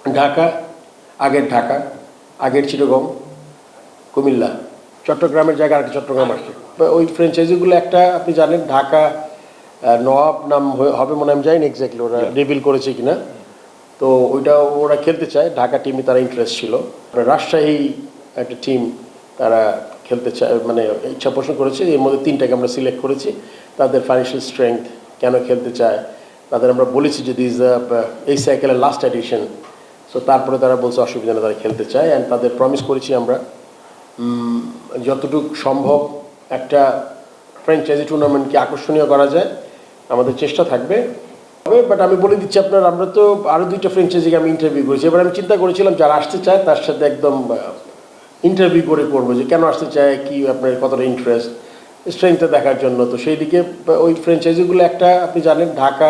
ঢাকা, ঢাকা, আগের চিটাগং, কুমিল্লা, চট্টগ্রামের জায়গায় আরেকটা চট্টগ্রাম আসছে। ওই ফ্র্যাঞ্চাইজিগুলো একটা আপনি জানেন ঢাকা নওয়াব নাম হবে মনে হয়, আমি জানি না এক্স্যাক্টলি ওরা রিভিল করেছে কিনা। তো ওইটা ওরা খেলতে চায়, ঢাকা টিমে তারা ইন্টারেস্ট ছিল। রাজশাহী একটা টিম তারা খেলতে চায়, মানে ইচ্ছা পোষণ করেছে। এর মধ্যে তিনটাকে আমরা সিলেক্ট করেছি। তাদের ফাইন্যান্সিয়াল স্ট্রেংথ, কেন খেলতে চায়, তাদের আমরা বলেছি যে দিস এই সাইকেলের লাস্ট এডিশন। সো তারপরে তারা বলছে অসুবিধা নেই, তারা খেলতে চায়। অ্যান্ড তাদের প্রমিস করেছি আমরা যতটুকু সম্ভব একটা ফ্র্যাঞ্চাইজি টুর্নামেন্টকে আকর্ষণীয় করা যায় আমাদের চেষ্টা থাকবে। বাট আমি বলে দিচ্ছি আপনার, আমরা তো আরও দুইটা ফ্র্যাঞ্চাইজিকে আমি ইন্টারভিউ করেছি। এবার আমি চিন্তা করেছিলাম যারা আসতে চায় তার সাথে একদম ইন্টারভিউ করে করবো যে কেন আসতে চায়, কি আপনার কতটা ইন্টারেস্ট, স্ট্রেংথটা দেখার জন্য। তো সেই দিকে ওই ফ্র্যাঞ্চাইজিগুলো একটা আপনি জানেন ঢাকা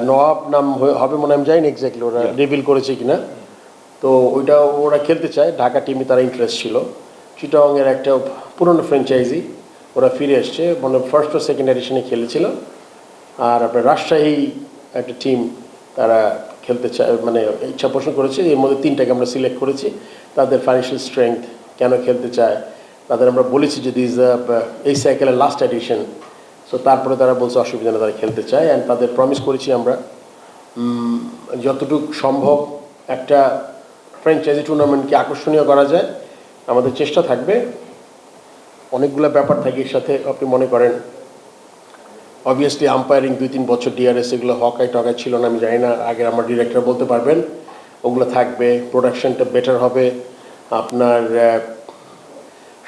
নওয়াব নাম হবে মনে হয়, আমি জানি না এক্স্যাক্টলি ওরা রিভিল করেছে কিনা। তো ওইটা ওরা খেলতে চায়, ঢাকা টিমে তারা ইন্টারেস্ট ছিল। চিটাগংয়ের একটা পুরনো ফ্র্যাঞ্চাইজি, ওরা ফিরে এসছে, মানে ফার্স্ট ও সেকেন্ড এডিশনে খেলেছিল। আর আপনার রাজশাহী একটা টিম তারা খেলতে চায়, মানে ইচ্ছা পোষণ করেছে। এর মধ্যে তিনটাকে আমরা সিলেক্ট করেছি। তাদের ফাইন্যান্সিয়াল স্ট্রেংথ, কেন খেলতে চায়, তাদের আমরা বলেছি যে দিস এই সাইকেলের লাস্ট এডিশন। সো তারপরে তারা বলছে অসুবিধা নেই, তারা খেলতে চায়। অ্যান্ড তাদের প্রমিস করেছি আমরা যতটুকু সম্ভব একটা ফ্র্যাঞ্চাইজি টুর্নামেন্টকে আকর্ষণীয় করা যায় আমাদের চেষ্টা থাকবে। অনেকগুলো ব্যাপার থাকে এর সাথে। আপনি মনে করেন অবভিয়াসলি আম্পায়ারিং 2-3 বছর ডিআরএস এগুলো হকাই টকাই ছিল না, আমি জানি না, আগে আমার ডিরেক্টর বলতে পারবেন। ওগুলো থাকবে, প্রোডাকশনটা বেটার হবে। আপনার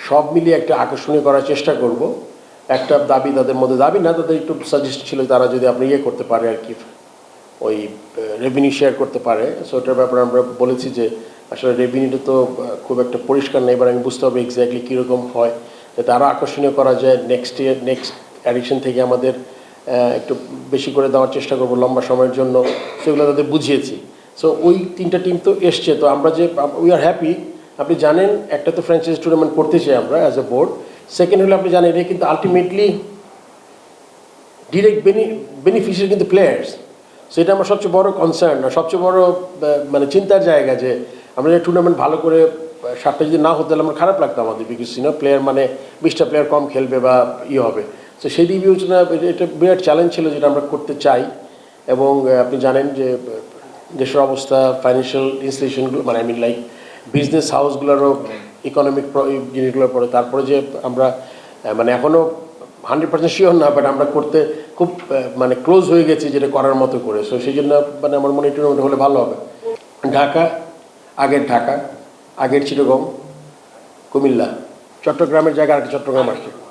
সব মিলিয়ে একটা আকর্ষণীয় করার চেষ্টা করব। একটা দাবি তাদের মধ্যে, দাবি না, তাদের একটু সাজেস্ট ছিল তারা যদি আপনি করতে পারে আর কি, ওই রেভিনিউ শেয়ার করতে পারে। সো ওটার ব্যাপারে আমরা বলেছি যে আসলে রেভিনিউটা তো খুব একটা পরিষ্কার নেই। এবার আমি বুঝতে হবে এক্স্যাক্টলি কীরকম হয়, যাতে আরও আকর্ষণীয় করা যায়। নেক্সট এডিশন থেকে আমাদের একটু বেশি করে দেওয়ার চেষ্টা করবো লম্বা সময়ের জন্য। সেগুলো তাদের বুঝিয়েছি। সো ওই তিনটা টিম তো এসছে। তো আমরা যে উই আর হ্যাপি। আপনি জানেন একটা তো ফ্র্যাঞ্চাইজি টুর্নামেন্ট করতে চাই আমরা অ্যাজ এ বোর্ড। সেকেন্ড হলে আপনি জানেন এটা কিন্তু আলটিমেটলি ডিরেক্ট বেনিফিশিয়ারি কিন্তু প্লেয়ার্স। সেটা আমার সবচেয়ে বড় কনসার্ন, আর সবচেয়ে বড় মানে চিন্তার জায়গা যে আমরা যে টুর্নামেন্ট ভালো করে 7টা যদি না হতে তাহলে আমার খারাপ লাগতো আমাদের, বিকজ প্লেয়ার মানে 20টা প্লেয়ার কম খেলবে বা হবে। তো সেই দিক বিবেচনা এটা বিরাট চ্যালেঞ্জ ছিল যেটা আমরা করতে চাই। এবং আপনি জানেন যে দেশের অবস্থা, ফাইন্যান্সিয়াল ইনস্টিটিউশনগুলো, মানে লাইক বিজনেস হাউসগুলোরও ইকোনমিক জিনিসগুলোর পরে, তারপরে যে আমরা মানে এখনও 100% শিওর না, বাট আমরা করতে খুব মানে ক্লোজ হয়ে গেছি যেটা করার মতো করে। সো সেই জন্য মানে আমার মনে টুর্নামেন্ট হলে ভালো হবে। ঢাকা, আগের চিটাগং, কুমিল্লা, চট্টগ্রামের জায়গায় আরেকটা চট্টগ্রাম আসছে।